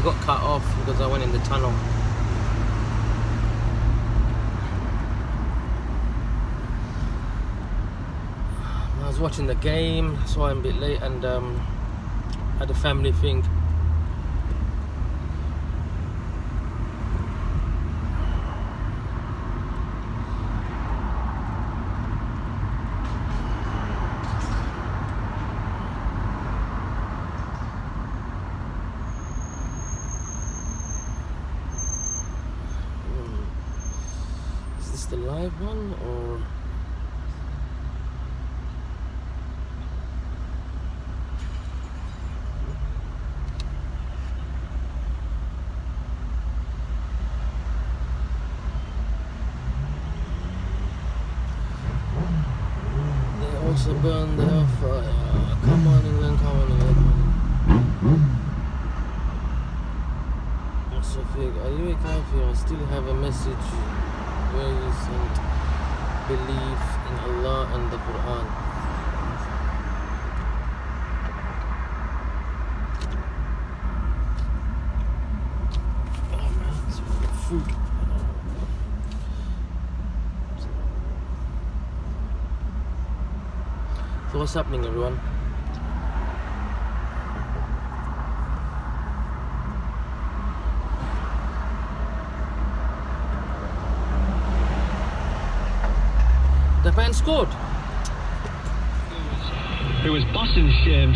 I got cut off because I went in the tunnel. I was watching the game, so I'm a bit late, and had a family thing. Is this the live one or? Also burn their fire. Come on, England, come on, England. Sophia, are you a kafir? I still have a message where you sent belief in Allah and the Quran. Oh man, it's food. So what's happening, everyone? Japan scored. It was bossing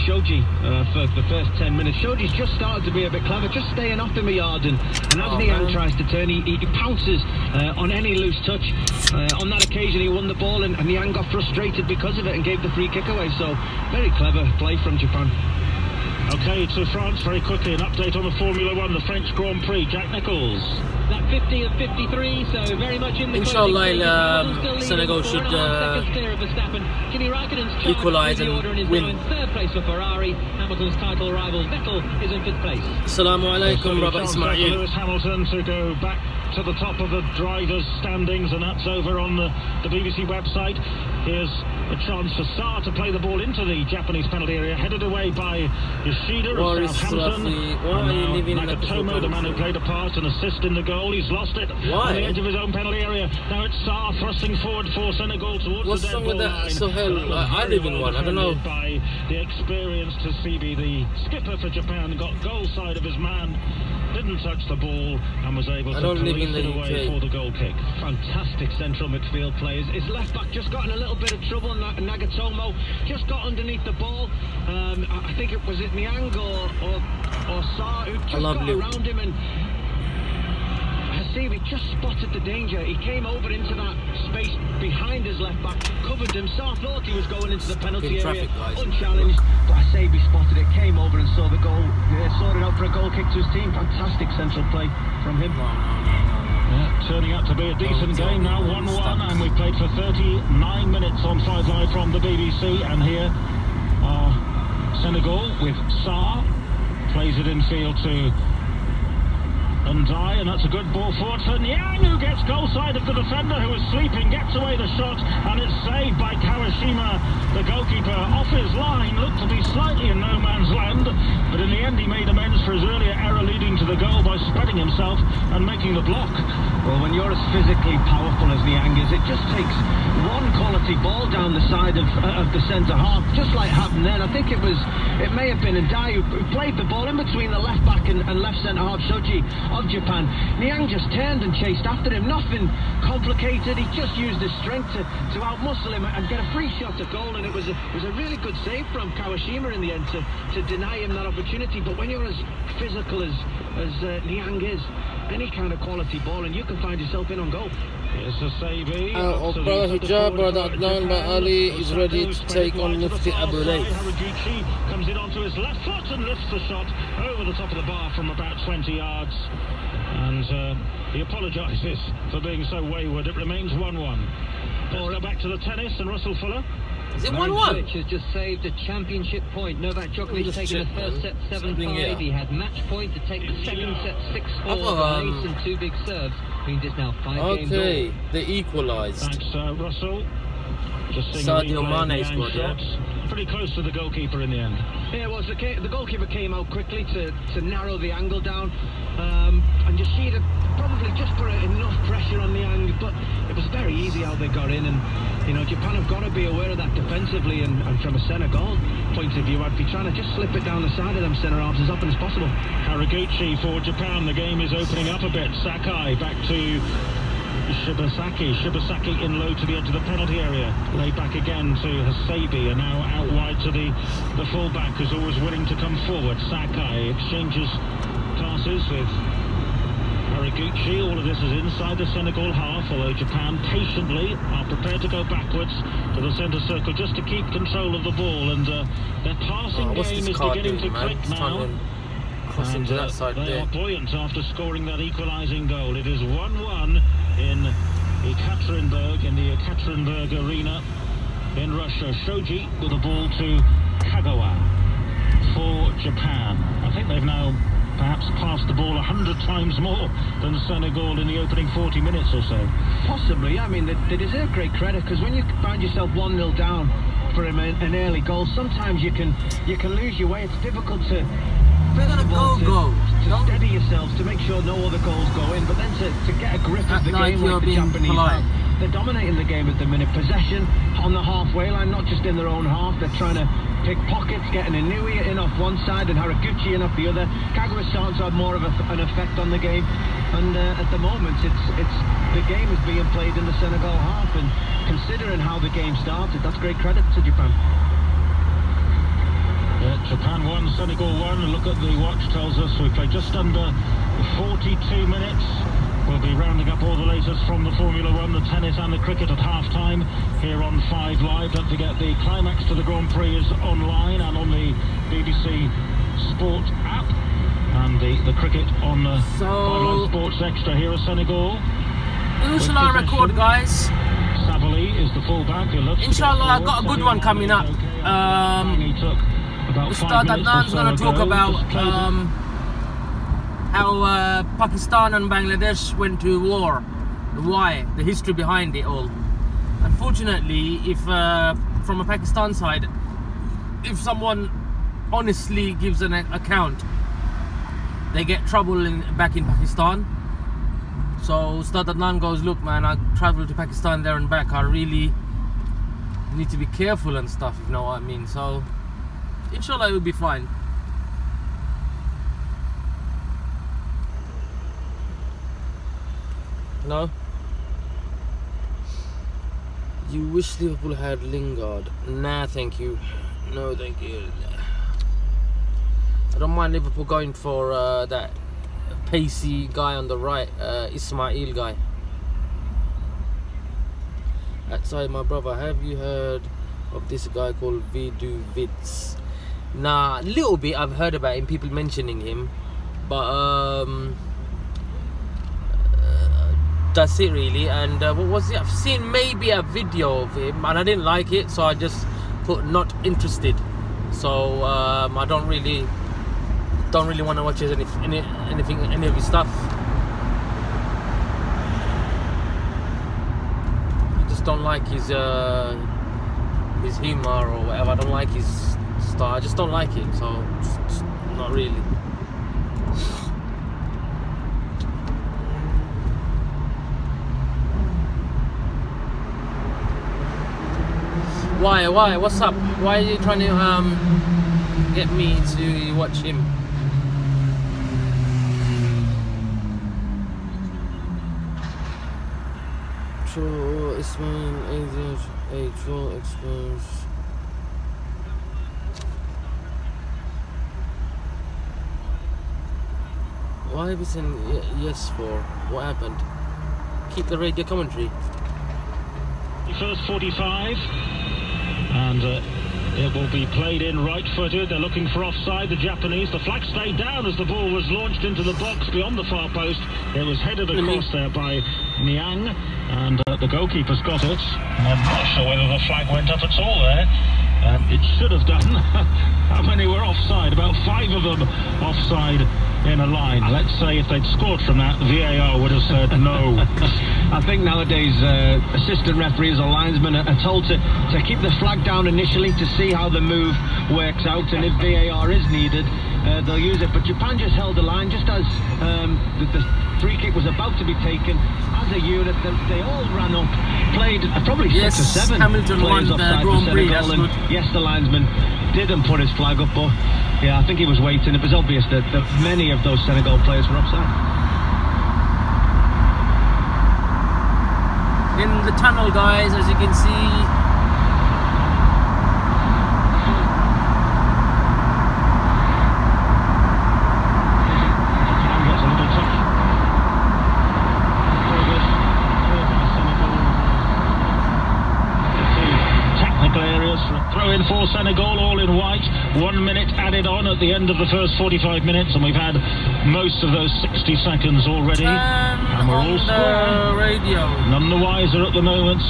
Shoji for the first 10 minutes. Shoji's just started to be a bit clever, just staying off him a yard, and as Niang tries to turn, he pounces on any loose touch. On that occasion he won the ball, and Niang got frustrated because of it and gave the free kick away. So very clever play from Japan. Okay, to France very quickly, an update on the Formula 1, the French Grand Prix. Jack Nichols. That 50 of 53, so very much in the Inshallah, Senegal should equalise and win. Third place for Ferrari. Hamilton's title rival Vettel is in fifth place. Assalamu alaikum, Rabbi Ismail. Lewis Hamilton to go back to the top of the drivers' standings, and that's over on the BBC website. Here's a chance for Saar to play the ball into the Japanese penalty area, headed away by Yoshida of Southampton. And now Nagatomo, the man who played a part and assist in the goal, he's lost it on the edge of his own penalty area. Now it's Saar thrusting forward for Senegal towards the dead ball line. So I live in one, I don't know. By the experienced CB, the skipper for Japan, got goal side of his man, didn't touch the ball, and was able to police it away for the goal kick. Fantastic central midfield players. His left back just got in a little bit of trouble. Nagatomo just got underneath the ball. I think it was Niang or Saar who just got around him, and Hasibi just spotted the danger. He came over into that space behind his left back, covered him. Saar thought he was going into the penalty area, unchallenged, but Hasibi spotted it, came over and saw the goal, sorted out for a goal kick to his team. Fantastic central play from him. Yeah, turning out to be a decent game now, 1-1, and we've played for 39 minutes on 5 Live from the BBC, and here are Senegal with Saar, plays it in field to Ndai, and that's a good ball forward for Niang, who gets goal side of the defender who was sleeping, gets away the shot, and it's saved by Kawashima, the goalkeeper, off his line. Looked to be slightly in no man's land, but in the end he made amends for his earlier error leading to the goal by spreading himself and making the block. Well, when you're as physically powerful as Niang is, it just takes one quality ball down the side of the centre half, just like happened then. I think it may have been Ndai who played the ball in between the left back and left centre half, Shoji of Japan. Niang just turned and chased after him. Nothing complicated. He just used his strength to outmuscle him and get a free shot at goal, and it was a really good save from Kawashima in the end to deny him that opportunity. But when you're as physical as Niang is, any kind of quality ball, and you can find yourself in on goal. Here's a savey. Brother Hijab, Brother Adnan by Ali is ready to take on Mufti Abu Layth. Harajuchi comes in onto his left foot and lifts the shot over the top of the bar from about 20 yards. And he apologises for being so wayward. It remains 1-1. Let's go back to the tennis and Russell Fuller. Is it 1-1? Has just saved a championship point. Novak Djokovic taking the first set 7-5. He had match point to take the second set 6-4. Ace and 2 big serves. Means it's now 5 games. Okay, they equalised. Thanks, Russell. Sadio Mane scored, yeah? pretty close to the goalkeeper in the end. Yeah, it was. The goalkeeper came out quickly to narrow the angle down, and you see that probably just put enough pressure on the angle, but it was very easy how they got in, and you know, Japan have got to be aware of that defensively, and from a Senegal point of view, I'd be trying to just slip it down the side of them centre-halves as often as possible. Haraguchi for Japan. The game is opening up a bit. Sakai back to Shibasaki in low to the edge of the penalty area. Laid back again to Hasabi, and now out wide to the fullback, who's always willing to come forward. Sakai exchanges passes with Haraguchi. All of this is inside the Senegal half, although Japan patiently are prepared to go backwards to the centre circle just to keep control of the ball, and their passing game is beginning to click now. Crossing to that side they there. are buoyant after scoring that equalising goal. It is 1-1 in Ekaterinburg, in the Ekaterinburg arena in Russia. Shoji with the ball to Kagawa for Japan. I think they've now perhaps passed the ball 100 times more than Senegal in the opening 40 minutes or so. Possibly. I mean, they deserve great credit, because when you find yourself 1-0 down for an early goal, sometimes you can lose your way. It's difficult to steady yourselves, to make sure no other goals go in, but then to get a grip of the game like the Japanese have. They're dominating the game at the minute. Possession on the halfway line, not just in their own half. They're trying to pick pockets, getting Inui in off one side and Haraguchi in off the other. Kagawa starting to have more of an effect on the game, and at the moment the game is being played in the Senegal half, and considering how the game started, that's great credit to Japan. Japan 1, Senegal 1. Look at the watch, tells us we played just under 42 minutes. We'll be rounding up all the latest from the Formula 1, the tennis and the cricket at half-time here on 5 Live. Don't forget, the climax to the Grand Prix is online and on the BBC Sport app, and the cricket on the 5 Live Sports Extra here at Senegal. Who shall I record, guys? Savali is the fullback. Inshallah, I've got a good one coming up. Ustad Adnan's going to talk about how Pakistan and Bangladesh went to war, why, the history behind it all. Unfortunately, if from a Pakistan side, if someone honestly gives an account, they get trouble back in Pakistan. So Ustad Adnan goes, look man, I travelled to Pakistan there and back, I really need to be careful and stuff, if you know what I mean. So inshallah it will be fine. No? You wish Liverpool had Lingard? Nah, thank you. No, thank you. I don't mind Liverpool going for that pacey guy on the right, Ismail guy. Outside my brother, have you heard of this guy called Vidu Vids? Nah, a little bit I've heard about him, people mentioning him, but that's it really. And what was it? I've seen maybe a video of him and I didn't like it, so I just put not interested. So I don't really want to watch any of his stuff. I just don't like his humor or whatever. I don't like his style. I just don't like it. So just not really. Why? What's up? Why are you trying to get me to watch him? Troll Ismail a troll exposed. Why have you saying yes for? What happened? Keep the radio commentary. First 45. And it will be played in right-footed. They're looking for offside, the Japanese. The flag stayed down as the ball was launched into the box beyond the far post. It was headed across there by Niang, and the goalkeeper's got it. I'm not sure whether the flag went up at all there. It should have done. How many were offside? About 5 of them offside in a line. Let's say if they'd scored from that, VAR would have said no. I think nowadays assistant referees or linesmen are told to keep the flag down initially to see how the move works out, and if VAR is needed, they'll use it. But Japan just held the line just as the free kick was about to be taken. As a unit, they all ran up, played probably 6 or 7 Hamilton players won the offside Grand for Prix, Senegal, and yes, the linesman didn't put his flag up, but yeah, I think he was waiting. It was obvious that many of those Senegal players were offside. In the tunnel, guys, as you can see. For Senegal, all in white. 1 minute added on at the end of the first 45 minutes, and we've had most of those 60 seconds already. And we're all square. Radio. None the wiser at the moment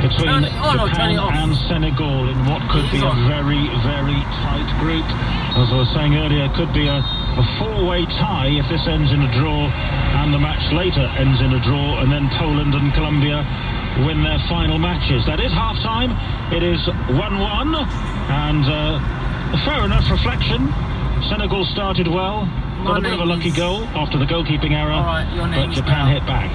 between Japan and Senegal in what could be a very, very tight group. As I was saying earlier, could be a 4-way tie if this ends in a draw, and the match later ends in a draw, and then Poland and Colombia win their final matches. That is half-time. It is 1-1, and fair enough reflection. Senegal started well, got a bit of a lucky goal after the goalkeeping error, but Japan hit back.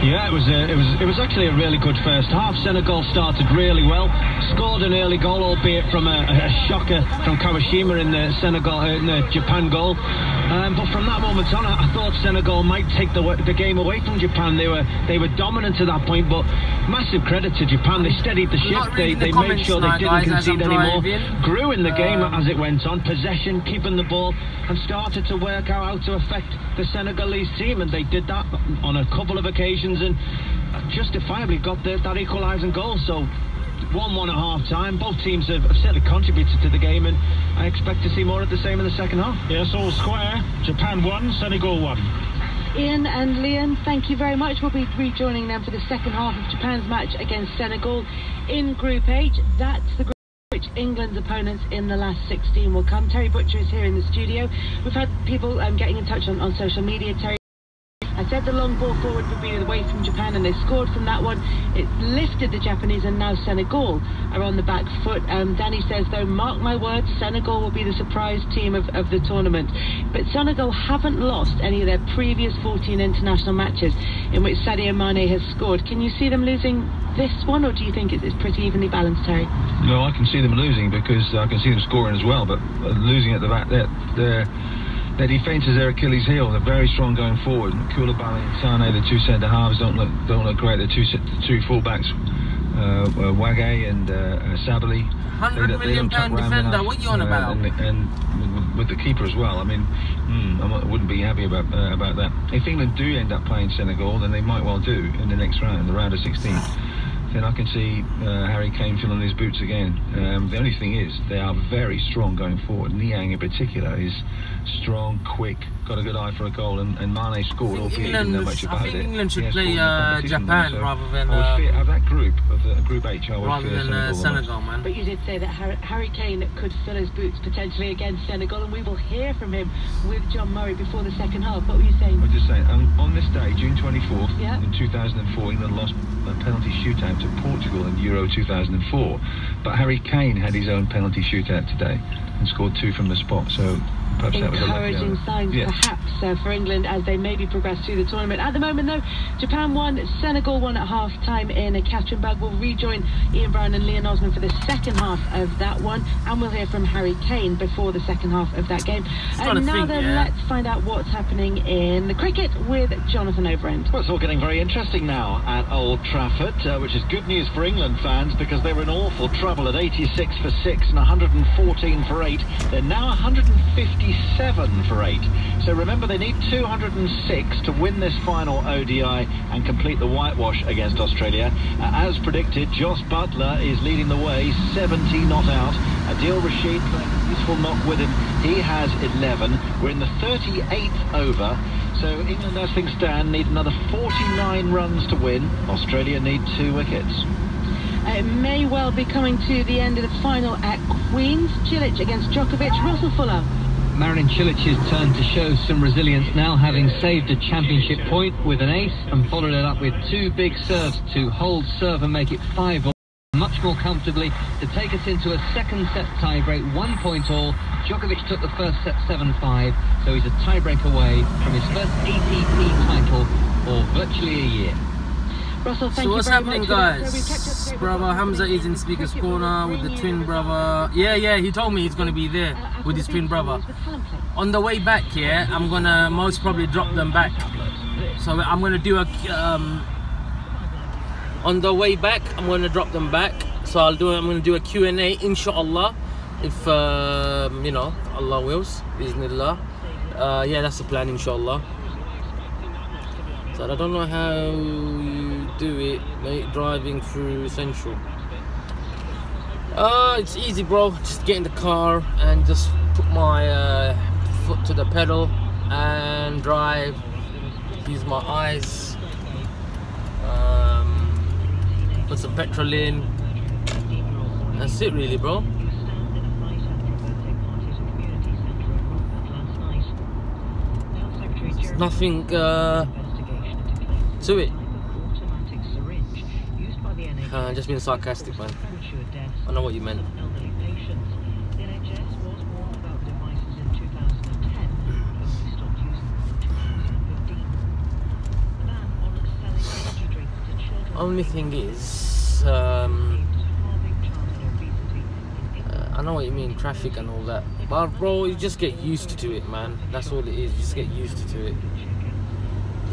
Yeah, it was actually a really good first half. Senegal started really well, scored an early goal, albeit from a shocker from Kawashima in the Japan goal. But from that moment on, I thought Senegal might take the game away from Japan. They were dominant to that point, but massive credit to Japan. They steadied the ship. They made sure they didn't concede anymore. Grew in the game as it went on, possession, keeping the ball, and started to work out how to affect the Senegalese team, and they did that on a couple of occasions and justifiably got that equalising goal. So 1-1 at half time. Both teams have certainly contributed to the game, and I expect to see more of the same in the second half. Yes, all square. Japan won, Senegal won. Ian and Liam, thank you very much. We'll be rejoining them for the second half of Japan's match against Senegal in Group H. That's the group which England's opponents in the last 16 will come. Terry Butcher is here in the studio. We've had people getting in touch on social media. Terry, I said the long ball forward would be away from Japan, and they scored from that one. It lifted the Japanese, and now Senegal are on the back foot. Danny says, though, mark my words, Senegal will be the surprise team of the tournament. But Senegal haven't lost any of their previous 14 international matches in which Sadio Mane has scored. Can you see them losing this one, or do you think it's pretty evenly balanced, Terry? No, I can see them losing because I can see them scoring as well, but losing at the back, their defence is their Achilles heel. They're very strong going forward. Koulibaly and Sane, the two centre halves, don't look great. The two full backs, Wage and Sabali. £100 million defender. What are you on about? And with the keeper as well. I mean, I wouldn't be happy about that. If England do end up playing Senegal, then they might well do in the next round, the round of 16. Then I can see Harry Kane filling his boots again. The only thing is, they are very strong going forward. Niang in particular is strong, quick, got a good eye for a goal, and Mane scored, albeit didn't know much about it. I think England should play Japan rather than of that group, of the Group H, I would rather than Senegal, man. But you did say that Harry Kane could fill his boots potentially against Senegal, and we will hear from him with John Murray before the second half. What were you saying? I was just saying, on this day, June 24th, in 2004, England lost a penalty shootout to Portugal in Euro 2004, but Harry Kane had his own penalty shootout today and scored 2 from the spot, so perhaps that was encouraging signs perhaps for England as they maybe progress through the tournament. At the moment though, Japan won, Senegal won at half time in Ekaterinburg. We'll rejoin Ian Brown and Leon Osman for the second half of that one, and we'll hear from Harry Kane before the second half of that game. And now let's find out what's happening in the cricket with Jonathan Overend. Well, it's all getting very interesting now at Old Trafford, which is good news for England fans because they were in awful trouble at 86 for 6 and 114 for 8. They're now 157 for 8. So remember, they need 206 to win this final ODI and complete the whitewash against Australia. As predicted, Joss Buttler is leading the way, 70 not out. Adil Rashid playing a peaceful knock with him. He has 11. We're in the 38th over. So England, as things stand, need another 49 runs to win. Australia need 2 wickets. It may well be coming to the end of the final at Queen's. Cilic against Djokovic. Russell Fuller. Marin Cilic's turn to show some resilience now, having saved a championship point with an ace and followed it up with 2 big serves to hold serve and make it 5-all. Much more comfortably to take us into a second set tiebreak, 1 point all. Djokovic took the first set 7-5, so he's a tiebreak away from his first ATP title for virtually a year. Russell, thank So you what's very happening, much guys? Brother Hamza is in Speaker's Corner with the twin brother. Yeah, he told me he's going to be there with his twin brother. On the way back here, I'm going to most probably drop them back. So I'm going to do a... on the way back, I'm going to drop them back. So I'm going to do a Q&A, inshallah. If, you know, Allah wills, Bismillah. Yeah, that's the plan, inshallah. So I don't know how you do it, mate, driving through Central. It's easy, bro. Just get in the car and just put my foot to the pedal and drive. Use my eyes. Put some petrol in. That's it, really, bro. There's nothing to it. Just being sarcastic, man. I know what you meant. Only thing is, I know what you mean, traffic and all that. But bro, you just get used to it, man. That's all it is. You just get used to it.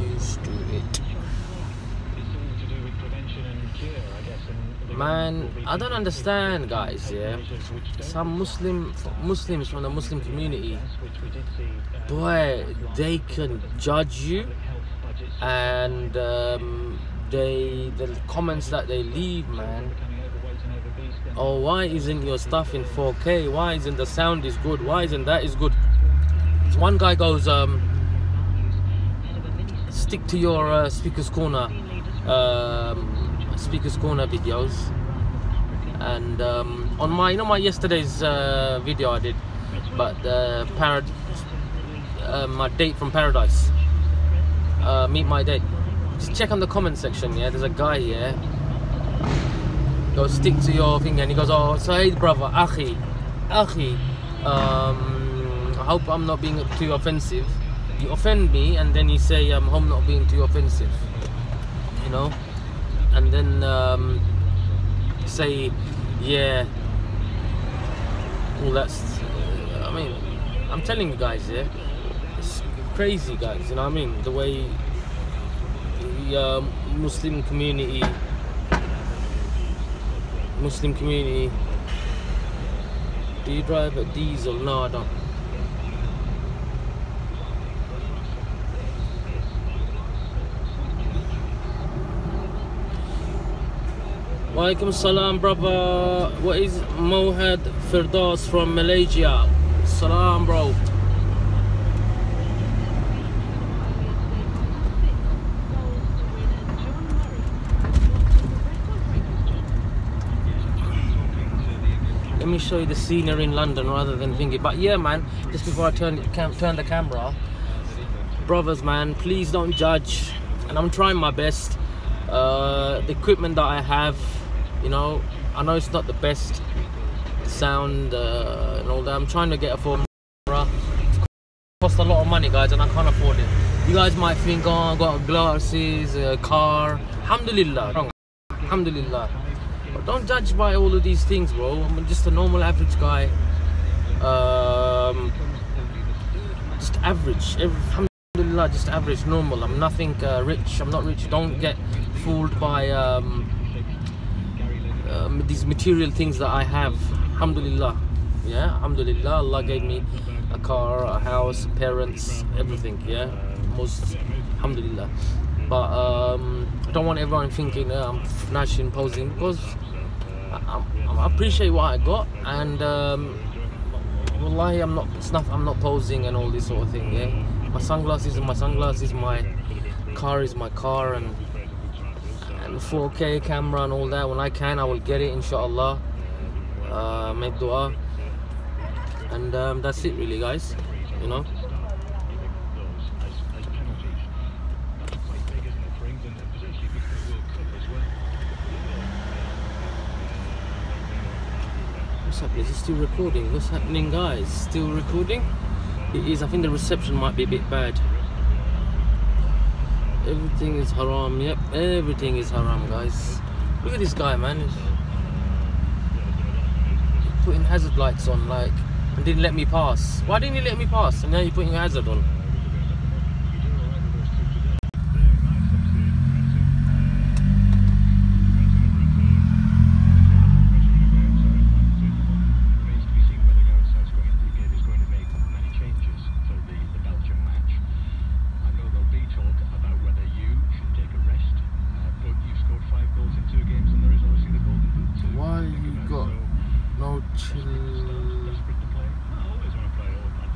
Used to it. Man, I don't understand, guys, yeah. Some Muslims from the Muslim community, boy, they can judge you, and the comments that they leave, man. Oh, why isn't your stuff in 4K? Why isn't the sound is good? Why isn't that is good? So one guy goes, stick to your Speaker's Corner videos. And on my, you know, my yesterday's video I did, but my date from paradise, meet my date. Just check on the comment section. Yeah, there's a guy here. Goes, stick to your thing, and he goes, oh, SYED brother, akhi. I hope I'm not being too offensive. You offend me, and then you say I'm not being too offensive, you know, and then say, yeah, all that's. I mean, I'm telling you guys, yeah, it's crazy, guys. You know what I mean? The way the Muslim community. Do you drive a diesel? No, I don't. Walaikum salam, brother. What is Mohad Firdaus from Malaysia? Salam, bro. Let me show you the scenery in London rather than thinking. But yeah, man, just before I turn the camera, brothers, man, please don't judge. And I'm trying my best. The equipment that I have, you know, I know it's not the best sound and all that. I'm trying to get a camera. It costs a lot of money, guys, and I can't afford it. You guys might think, oh, I got glasses, a car. Alhamdulillah. Alhamdulillah. But don't judge by all of these things, bro. I'm just a normal average guy. Just average. Alhamdulillah, just average, normal. I'm nothing rich. I'm not rich. Don't get fooled by these material things that I have. Alhamdulillah. Yeah, alhamdulillah. Allah gave me a car, a house, parents, everything. Yeah, most alhamdulillah. But I don't want everyone thinking I'm flashing, posing, because I appreciate what I got, and wallahi, I'm not posing and all this sort of thing. Yeah, my sunglasses are my sunglasses, my car is my car, and 4K camera and all that. When I can, I will get it, inshallah. Make dua, and that's it, really, guys. you know. What's happening? Is it still recording? What's happening, guys? Still recording? It is. I think the reception might be a bit bad. Everything is haram. Yep, everything is haram, guys. Look at this guy, man. He's putting hazard lights on, like, and didn't let me pass. Why didn't you let me pass? And now you're putting a hazard on.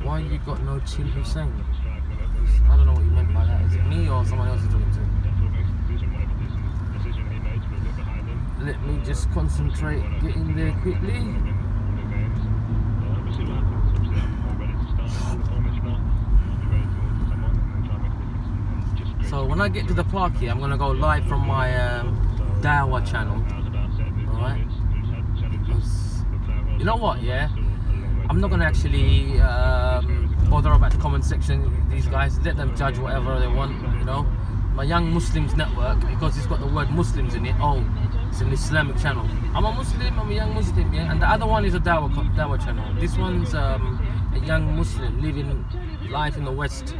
Why you got no chill Hussein? I don't know what you meant by that. Is it me or someone else you're talking to? Let me just concentrate, get in there quickly. So when I get to the park here, I'm gonna go live from my Dawah channel. Alright? You know what, yeah? I'm not gonna actually bother about the comment section. These guys, let them judge whatever they want, you know. My Young Muslims Network, because it's got the word Muslims in it. Oh, it's an Islamic channel. I'm a Muslim, I'm a young Muslim, yeah. And the other one is a Dawah channel. This one's a young Muslim living life in the West.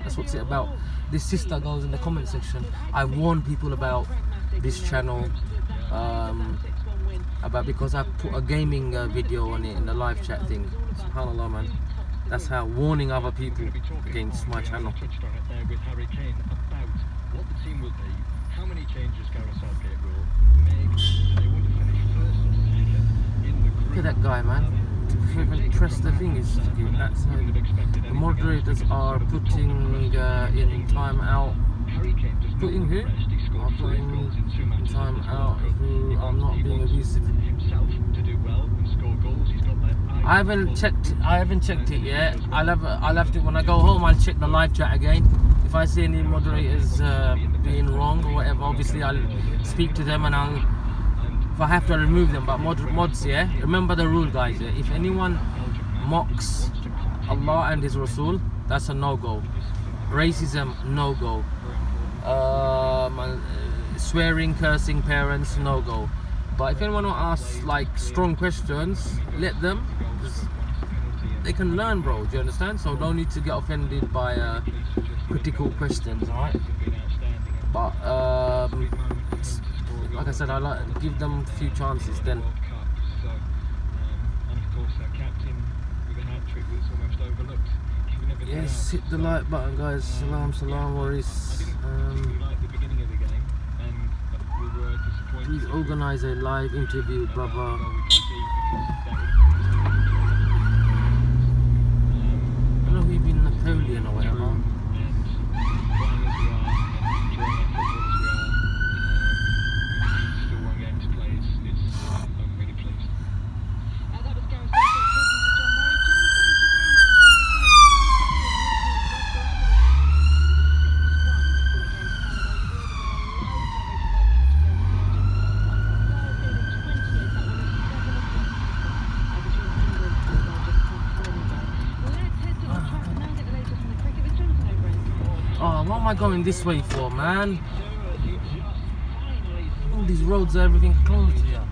That's what's it about. This sister goes in the comment section. I warn people about this channel. Because I put a gaming video on it in the live chat thing. SubhanAllah, man. That's how, warning other people against my channel. Look at that guy, man. To even press the thing is the moderators are putting in time out. Putting who? Are putting in time out who are not being abusive. I haven't checked it yet. I'll have to, when I go home, I'll check the live chat again. If I see any moderators being wrong or whatever, obviously I'll speak to them, and if I have to, remove them. But mods, yeah, remember the rule, guys. Yeah? If anyone mocks Allah and His Rasul, that's a no-go. Racism, no-go. Swearing, cursing parents, no-go. But if anyone asks like strong questions, let them. They can learn, bro. Do you understand? So don't need to get offended by critical questions, alright? But like I said, I like to give them a few chances. Then. Yes, hit the like button, guys. Salam, salam, worries. Please organize a live interview, brother. I know we've been Napoleon or whatever. What am I going this way for, man? All these roads are everything closed here.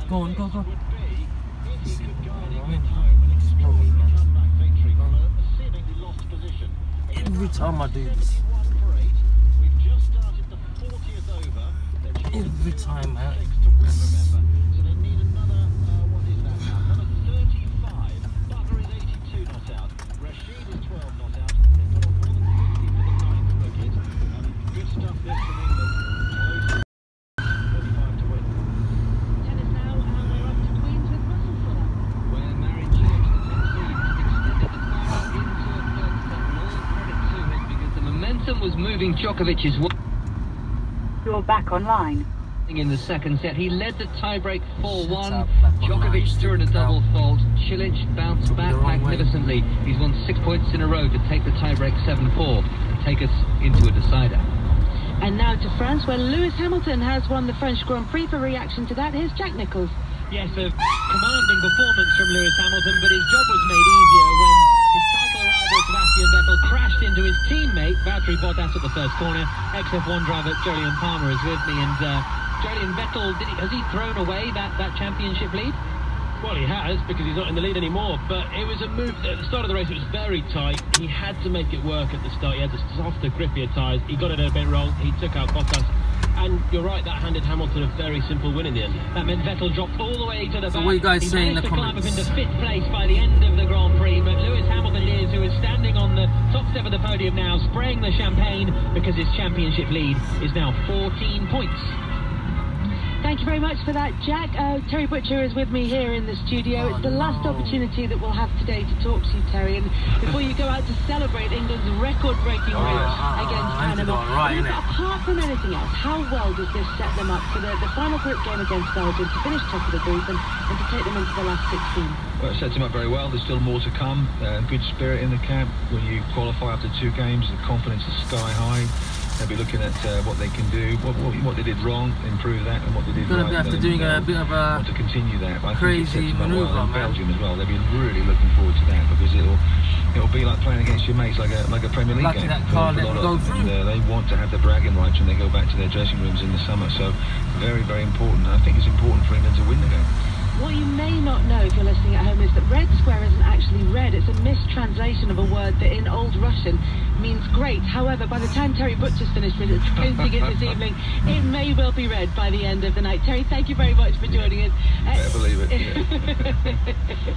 Go on, go, go. Every time I do this. Every time, man. Was moving Djokovic's way. You're back online. In the second set, he led the tiebreak 4-1. Djokovic threw in a double fault. Cilic bounced back magnificently. magnificently. He's won 6 points in a row to take the tiebreak 7-4 and take us into a decider. And now to France, where Lewis Hamilton has won the French Grand Prix. For reaction to that, here's Jack Nicholls. Yes, a commanding performance from Lewis Hamilton, but his job was made easier when his title rival Sebastian Vettel crashed into his teammate Valtteri Bottas at the first corner. XF1 driver Jolyon Palmer is with me, and Jolyon, Vettel, has he thrown away that championship lead? Well, he has, because he's not in the lead anymore, but it was a move at the start of the race. It was very tight. He had to make it work at the start. He had the softer, grippier tyres. He got it a bit wrong. He took out Bottas. And you're right, that handed Hamilton a very simple win in the end. That meant Vettel dropped all the way to the back. So what are you guys saying in the comments? He managed to climb up into 5th place by the end of the Grand Prix, but Lewis Hamilton it is who is standing on the top step of the podium now, spraying the champagne, because his championship lead is now 14 points. Thank you very much for that, Jack. Terry Butcher is with me here in the studio. It's the last opportunity that we'll have today to talk to you, Terry. And before you go out to celebrate England's record-breaking win against Panama, apart from anything else, how well does this set them up for the final group game against Belgium to finish top of the group and to take them into the last 16? Well, it sets them up very well. There's still more to come. Good spirit in the camp. When you qualify after 2 games, the confidence is sky high. They'll be looking at what they can do, what they did wrong, improve that, and what they did right. After doing a bit of a want to continue that. But crazy manoeuvre, well, Belgium as well. They'll be really looking forward to that, because it'll be like playing against your mates, like a Premier League game. That car let go through. They want to have the bragging rights when they go back to their dressing rooms in the summer. So very, very important. I think it's important for England to win the game. What you may not know if you're listening at home is that red square isn't actually red. It's a mistranslation of a word that in Old Russian means great. However, by the time Terry Butcher's finished printing it this evening, it may well be red by the end of the night. Terry, thank you very much for joining us. Better believe it.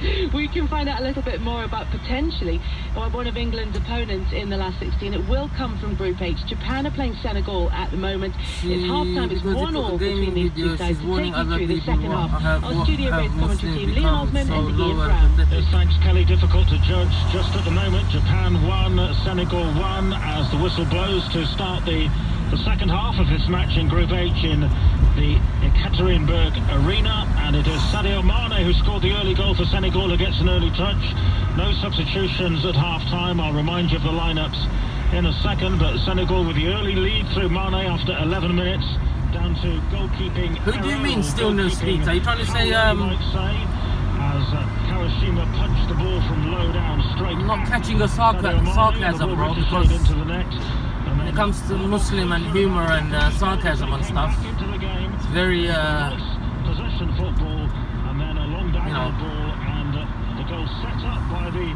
Yeah. We can find out a little bit more about potentially one of England's opponents in the last 16. It will come from Group H. Japan are playing Senegal at the moment. It's half-time. It's 1-1 between these two sides. To take you through the second half, our studio race commentary team, Lee Osman and Ian Brown. Thanks, Kelly. Difficult to judge just at the moment. Japan 1, Senegal 1, as the whistle blows to start the second half of this match in Group H in the Ekaterinburg Arena, and it is Sadio Mane who scored the early goal for Senegal, who gets an early touch. No substitutions at half-time. I'll remind you of the lineups in a second, but Senegal with the early lead through Mane after 11 minutes. Down to goalkeeping. Who do you mean still no speeds? Are you trying to say as Kawashima punched the ball from low down straight. I'm not catching your sarcasm, bro, because when it comes to Muslim and humour and sarcasm and stuff, it's very possession football, and then a long ball, and the goal set up by the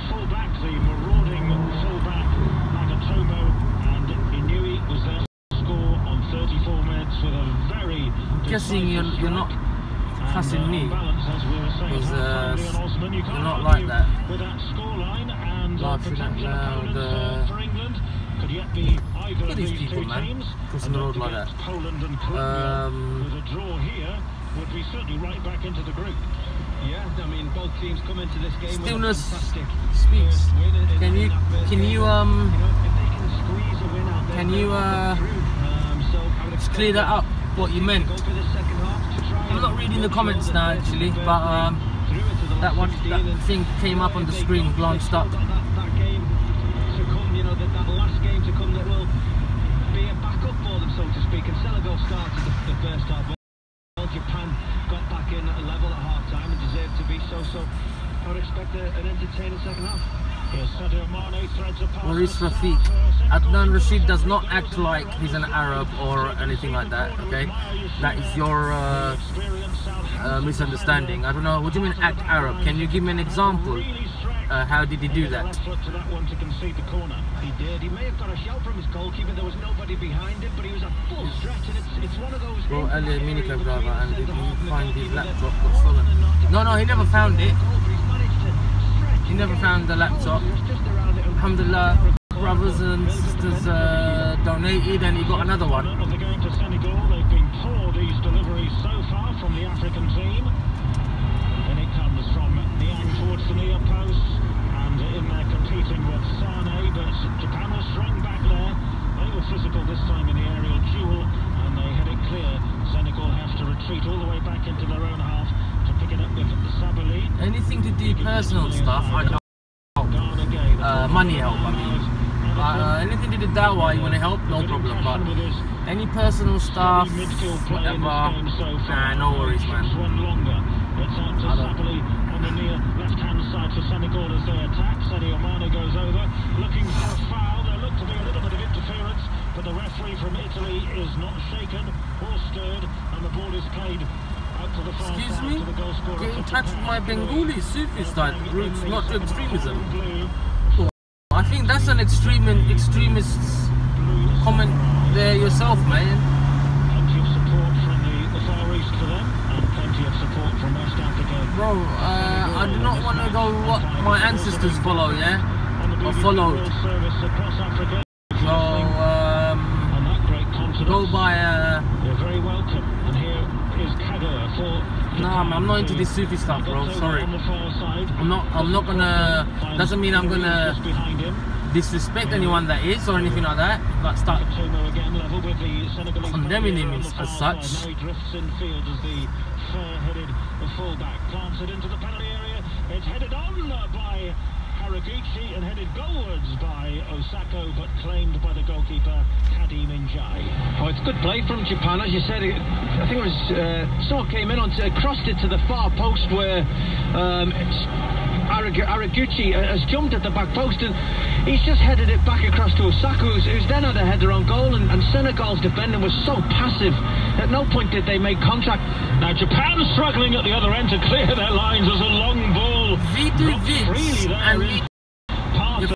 fullback, the marauding fullback Nagatomo, and Inui was there. 34 minutes with a very... I'm guessing you're not cussing me, because you're not like that. With that scoreline and laughing out loud. for England could yet be either Look at these people, man, crossing the road like that. Poland and Colombia with a draw here would be certainly right back into the group. Yeah, I mean, both teams come into this game Stillness with a fantastic speaks. Can you just clear that up, what you meant? I'm not reading the comments now actually, but that thing came up on the screen, glanced up. That game to come, that last game to come that will be a backup for them, so to speak. And Senegal started the first half well. Japan got back in at a level at half-time and deserved to be so. So I would expect an entertaining second half. Maurice Rafiq. Adnan Rashid does not act like he's an Arab or anything like that, okay? That is your misunderstanding. I don't know, what do you mean act Arab? Can you give me an example? How did he do that? He did. He may have got a shout from his goalkeeper. There was nobody behind him, but he was a full stretch, and it's one of those... Bro, Ali minicab driver, and did he find his laptop got stolen? No, he never found it. He never found the laptop. Alhamdulillah, brothers and sisters donated, and he got another one. Of the game to Senegal, they've been poor, these deliveries so far from the African team. And it comes from Niang towards the near post, and in there competing with Sane, but Japan was strong back there. They were physical this time in the aerial duel, and they had it clear. Senegal have to retreat all the way back into their own half to pick it up with Sabali. Anything to do personal stuff, money help. I mean, anything to do that way, you want to help, no problem. But any personal stuff, whatever, nah, no worries, man. It's out to Sapoli on the near left-hand side for Senegal as they attack. Sadio Mane goes over, looking for a foul. There looked to be a little bit of interference, but the referee from Italy is not shaken or stirred, and the ball is played out to the far Excuse side me? to the goal scorer. Get in touch with my Bengali Sufi style roots, not to extremism. I think that's an extremist comment there yourself, man. Plenty of support from the Far East for them, and plenty of support from West Africa. Bro, I do not want to go what my ancestors follow, yeah? Or followed. So, go by You're very welcome. And here is Kader for... Nah, I'm not into this Sufi stuff, bro. Sorry. I'm not gonna... Doesn't mean I'm gonna disrespect anyone that is or anything like that. Like start condemning him as such. Now he drifts in field as the fair-headed fullback plants it into the penalty area. It's headed on by Haraguchi and headed goalwards by Osako, but claimed by the goalkeeper Kadim Njai. Oh, it's good play from Japan, as you said. I think it was someone came in on crossed it to the far post where Haraguchi has jumped at the back post, and he's just headed it back across to Osako, who's then had a header on goal, and Senegal's defending was so passive. At no point did they make contact. Now Japan struggling at the other end to clear their lines as a long ball. Wie du willst,